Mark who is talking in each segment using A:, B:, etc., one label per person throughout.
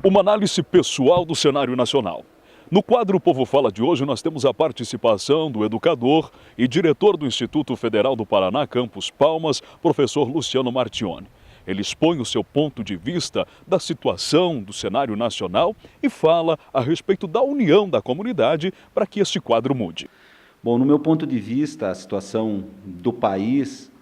A: Uma análise pessoal do cenário nacional. No quadro O Povo Fala de hoje, nós temos a participação do educador e diretor do Instituto Federal do Paraná, Campus Palmas, professor Luciano Martione. Ele expõe o seu ponto de vista da situação do cenário nacional e fala a respeito da união da comunidade para que este quadro mude.
B: Bom, no meu ponto de vista, a situação do país,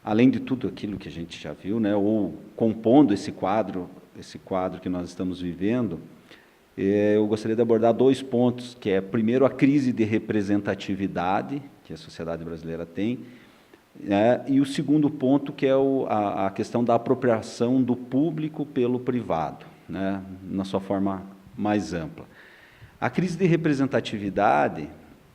B: além de tudo aquilo que a gente já viu, né, ou compondo esse quadro que nós estamos vivendo, eu gostaria de abordar dois pontos, que é, primeiro, a crise de representatividade que a sociedade brasileira tem, e o segundo ponto, que é a questão da apropriação do público pelo privado, né, na sua forma mais ampla. A crise de representatividade,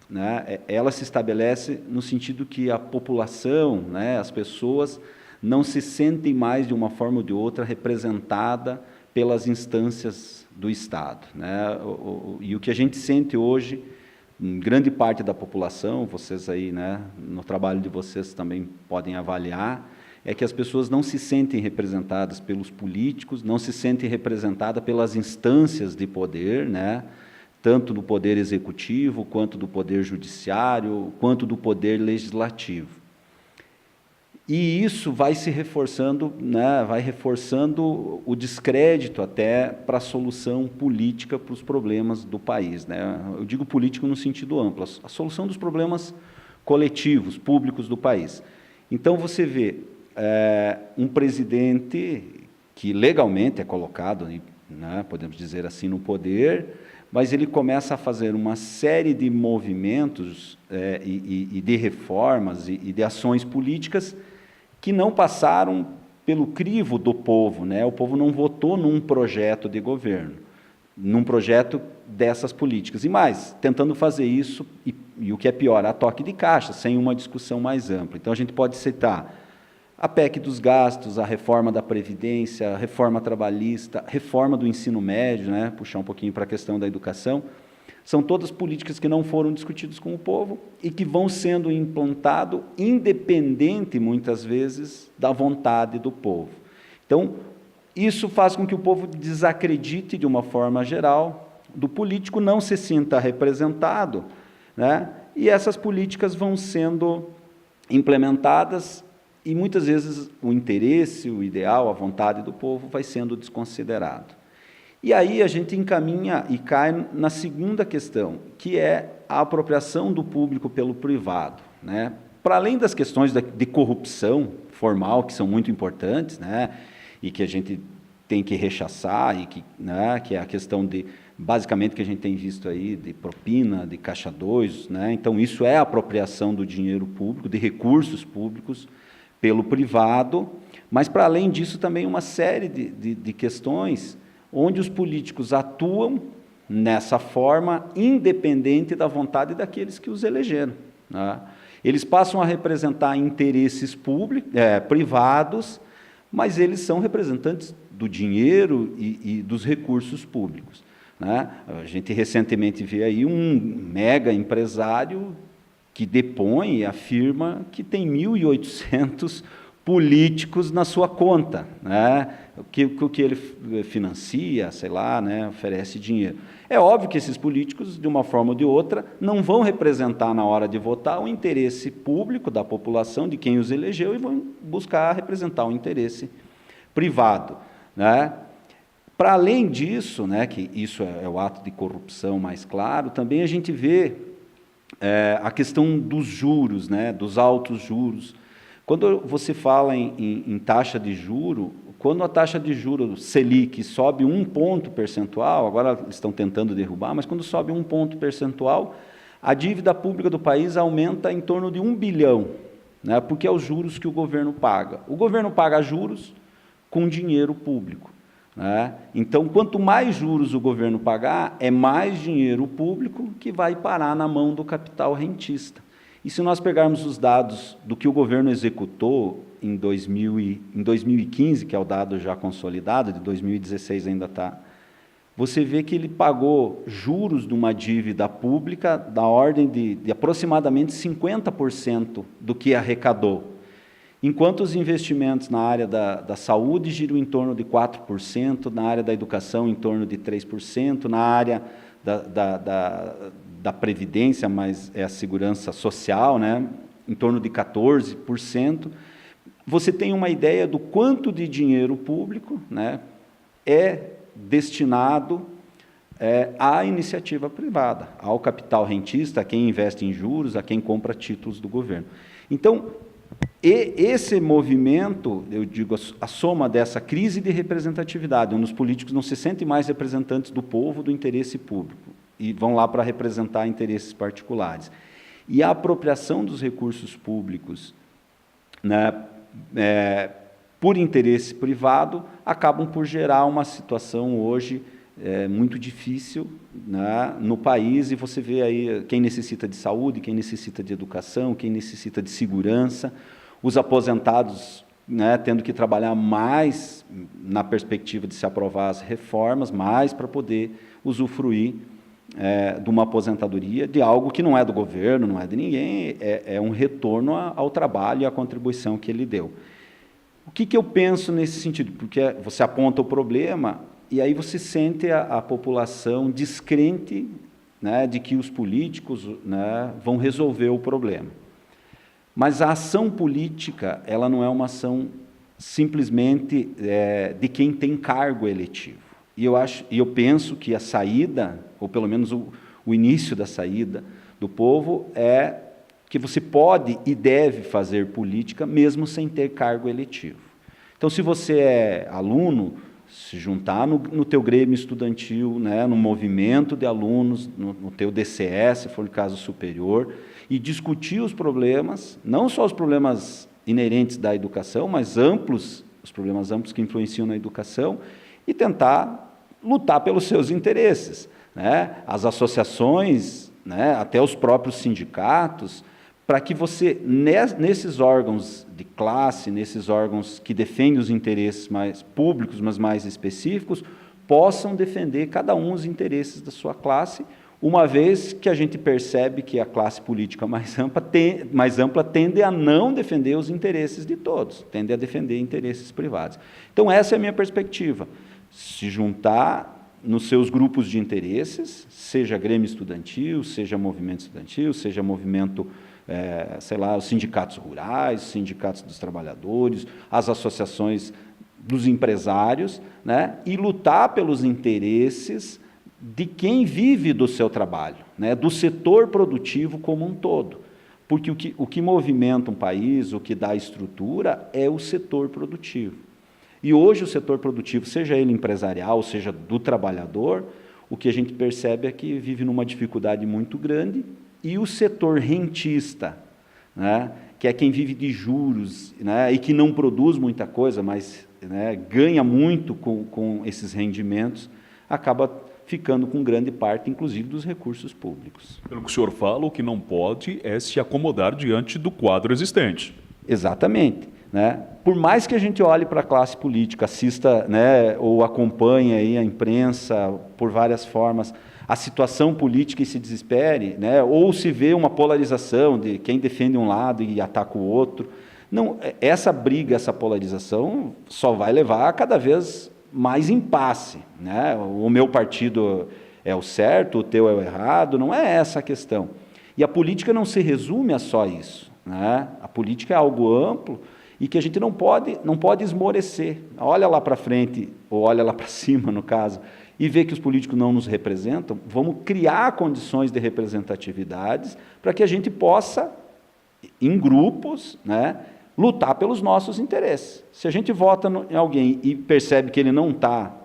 B: né, ela se estabelece no sentido que a população, né, as pessoas, não se sentem mais, de uma forma ou de outra, representada pelas instâncias do Estado, né? E o que a gente sente hoje, em grande parte da população, vocês aí, né, no trabalho de vocês também podem avaliar, é que as pessoas não se sentem representadas pelos políticos, não se sentem representadas pelas instâncias de poder, né, tanto do poder executivo, quanto do poder judiciário, quanto do poder legislativo. E isso vai se reforçando, né, vai reforçando o descrédito até para a solução política para os problemas do país, né? Eu digo político no sentido amplo, a solução dos problemas coletivos, públicos do país. Então, você vê um presidente que legalmente é colocado, né, podemos dizer assim, no poder, mas ele começa a fazer uma série de movimentos e de reformas e de ações políticas que não passaram pelo crivo do povo, né? O povo não votou num projeto de governo, num projeto dessas políticas. E mais, tentando fazer isso, e o que é pior, a toque de caixa, sem uma discussão mais ampla. Então, a gente pode citar a PEC dos gastos, a reforma da Previdência, a reforma trabalhista, a reforma do ensino médio, né? Puxar um pouquinho para a questão da educação. São todas políticas que não foram discutidas com o povo e que vão sendo implantadas independente, muitas vezes, da vontade do povo. Então, isso faz com que o povo desacredite, de uma forma geral, do político, não se sinta representado, né? E essas políticas vão sendo implementadas e, muitas vezes, o interesse, o ideal, a vontade do povo vai sendo desconsiderado. E aí a gente encaminha e cai na segunda questão, que é a apropriação do público pelo privado, né? Para além das questões de corrupção formal, que são muito importantes, né, e que a gente tem que rechaçar, e que, né, que é a questão de, basicamente, que a gente tem visto aí, de propina, de caixa 2, né? Então, isso é a apropriação do dinheiro público, de recursos públicos, pelo privado, mas, para além disso, também uma série de questões onde os políticos atuam nessa forma, independente da vontade daqueles que os elegeram, né? Eles passam a representar interesses privados, mas eles são representantes do dinheiro e dos recursos públicos, né? A gente recentemente viu aí um mega empresário que depõe e afirma que tem 1.800 políticos na sua conta, né? O que ele financia, sei lá, né, oferece dinheiro. É óbvio que esses políticos, de uma forma ou de outra, não vão representar, na hora de votar, o interesse público da população, de quem os elegeu, e vão buscar representar o interesse privado, né? Para além disso, né, que isso é o ato de corrupção mais claro, também a gente vê a questão dos juros, né, dos altos juros. Quando você fala em taxa de juro, quando a taxa de juros Selic sobe 1 ponto percentual, agora eles estão tentando derrubar, mas quando sobe 1 ponto percentual, a dívida pública do país aumenta em torno de 1 bilhão, né, porque é os juros que o governo paga. O governo paga juros com dinheiro público, né? Então, quanto mais juros o governo pagar, é mais dinheiro público que vai parar na mão do capital rentista. E se nós pegarmos os dados do que o governo executou em 2015, que é o dado já consolidado, de 2016 ainda está, você vê que ele pagou juros de uma dívida pública da ordem de aproximadamente 50% do que arrecadou. enquanto os investimentos na área da saúde giram em torno de 4%, na área da educação em torno de 3%, na área da previdência, mas é a segurança social, né, em torno de 14%, você tem uma ideia do quanto de dinheiro público, né, é destinado à iniciativa privada, ao capital rentista, a quem investe em juros, a quem compra títulos do governo. Então, esse movimento, eu digo, a soma dessa crise de representatividade, onde os políticos não se sentem mais representantes do povo, do interesse público, e vão lá para representar interesses particulares. E a apropriação dos recursos públicos, né, por interesse privado, acabam por gerar uma situação hoje muito difícil, né, no país, e você vê aí quem necessita de saúde, quem necessita de educação, quem necessita de segurança, os aposentados, né, tendo que trabalhar mais na perspectiva de se aprovar as reformas, mais para poder usufruir de uma aposentadoria, de algo que não é do governo, não é de ninguém, é um retorno ao trabalho e à contribuição que ele deu. O que eu penso nesse sentido? Porque você aponta o problema e aí você sente a população descrente, né, de que os políticos, né, vão resolver o problema. Mas a ação política, ela não é uma ação simplesmente de quem tem cargo eletivo. E eu penso que a saída, ou pelo menos o início da saída do povo, é que você pode e deve fazer política mesmo sem ter cargo eletivo. Então, se você é aluno, se juntar no teu grêmio estudantil, né, no movimento de alunos, no teu DCE, se for o caso superior, e discutir os problemas, não só os problemas inerentes da educação, mas os problemas amplos que influenciam na educação, e tentar lutar pelos seus interesses, né? As associações, né, até os próprios sindicatos, para que você, nesses órgãos de classe, nesses órgãos que defendem os interesses mais públicos, mas mais específicos, possam defender cada um os interesses da sua classe, uma vez que a gente percebe que a classe política mais ampla tende a não defender os interesses de todos, tende a defender interesses privados. Então, essa é a minha perspectiva. Se juntar nos seus grupos de interesses, seja grêmio estudantil, seja movimento estudantil, seja movimento, sei lá, os sindicatos rurais, os sindicatos dos trabalhadores, as associações dos empresários, né, e lutar pelos interesses de quem vive do seu trabalho, né, do setor produtivo como um todo. Porque o que movimenta um país, o que dá estrutura, é o setor produtivo. E hoje o setor produtivo, seja ele empresarial, seja do trabalhador, o que a gente percebe é que vive numa dificuldade muito grande, e o setor rentista, né, que é quem vive de juros, né, e que não produz muita coisa, mas, né, ganha muito com esses rendimentos, acaba ficando com grande parte, inclusive, dos recursos públicos.
A: Pelo que o senhor fala, o que não pode é se acomodar diante do quadro existente.
B: Exatamente. Né? Por mais que a gente olhe para a classe política, assista, né, ou acompanhe aí a imprensa por várias formas, a situação política e se desespere, né, ou se vê uma polarização de quem defende um lado e ataca o outro, não, essa briga, essa polarização só vai levar a cada vez mais impasse, né? O meu partido é o certo, o teu é o errado, não é essa a questão. E a política não se resume a só isso, né? A política é algo amplo e que a gente não pode esmorecer. Olha lá para frente, ou olha lá para cima, no caso, e vê que os políticos não nos representam, vamos criar condições de representatividades para que a gente possa, em grupos, né, lutar pelos nossos interesses. Se a gente vota em alguém e percebe que ele não está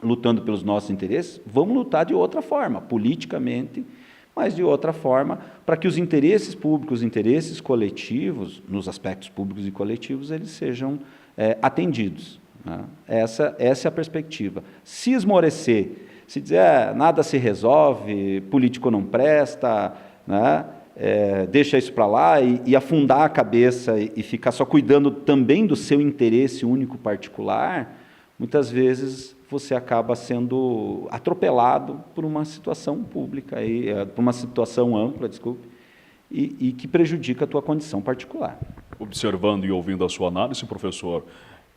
B: lutando pelos nossos interesses, vamos lutar de outra forma, politicamente, mas de outra forma, para que os interesses públicos, os interesses coletivos, nos aspectos públicos e coletivos, eles sejam atendidos. Né? Essa é a perspectiva. Se esmorecer, se dizer nada se resolve, político não presta, né? Deixa isso para lá e afundar a cabeça e ficar só cuidando também do seu interesse único particular, muitas vezes você acaba sendo atropelado por uma situação pública, por uma situação ampla, desculpe, e que prejudica a tua condição particular.
A: Observando e ouvindo a sua análise, professor,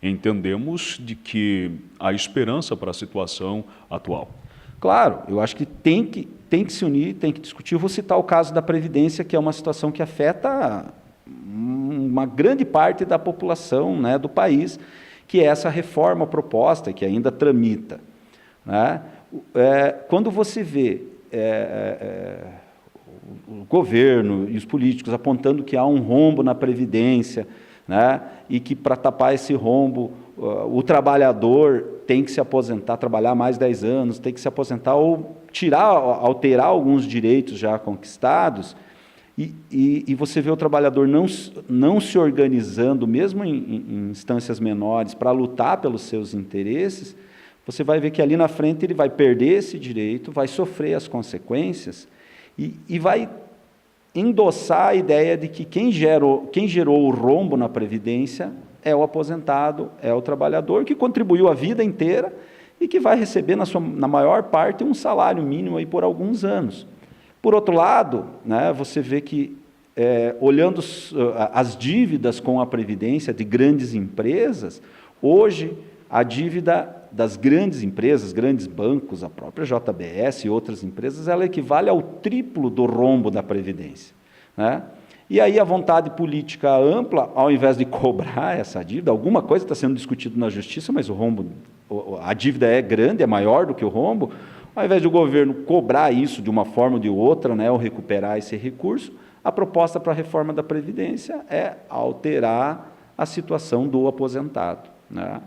A: entendemos de que há esperança para a situação atual.
B: Claro, eu acho que tem que se unir, tem que discutir. Eu vou citar o caso da Previdência, que é uma situação que afeta uma grande parte da população, né, do país, que é essa reforma proposta, que ainda tramita, né? Quando você vê o governo e os políticos apontando que há um rombo na Previdência, né, e que para tapar esse rombo o trabalhador tem que se aposentar, trabalhar mais 10 anos, tem que se aposentar ou alterar alguns direitos já conquistados, e você vê o trabalhador não se organizando, mesmo em instâncias menores, para lutar pelos seus interesses, você vai ver que ali na frente ele vai perder esse direito, vai sofrer as consequências e vai endossar a ideia de que quem gerou o rombo na Previdência é o aposentado, é o trabalhador que contribuiu a vida inteira e que vai receber, na maior parte, um salário mínimo aí por alguns anos. Por outro lado, né, você vê que, olhando as dívidas com a Previdência de grandes empresas, hoje a dívida das grandes empresas, grandes bancos, a própria JBS e outras empresas, ela equivale ao triplo do rombo da Previdência, né? E aí a vontade política ampla, ao invés de cobrar essa dívida, alguma coisa está sendo discutido na Justiça, mas a dívida é grande, é maior do que o rombo, ao invés do governo cobrar isso de uma forma ou de outra, né, ou recuperar esse recurso, a proposta para a reforma da Previdência é alterar a situação do aposentado, né?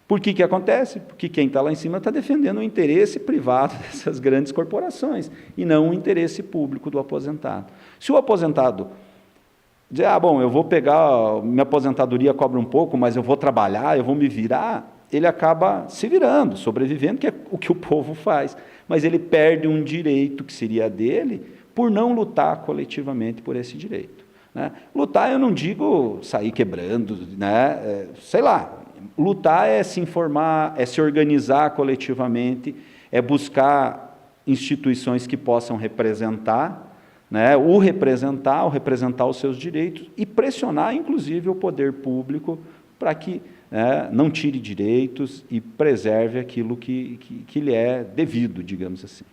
B: Por que acontece? Porque quem está lá em cima está defendendo o interesse privado dessas grandes corporações e não o interesse público do aposentado. Se o aposentado dizer, bom, eu vou pegar, minha aposentadoria cobra um pouco, mas eu vou trabalhar, eu vou me virar, ele acaba se virando, sobrevivendo, que é o que o povo faz. Mas ele perde um direito que seria dele por não lutar coletivamente por esse direito, né? Lutar, eu não digo sair quebrando, né? Sei lá, lutar é se informar, é se organizar coletivamente, é buscar instituições que possam representar, né, o representar os seus direitos e pressionar, inclusive, o poder público para que, né, não tire direitos e preserve aquilo que lhe é devido, digamos assim.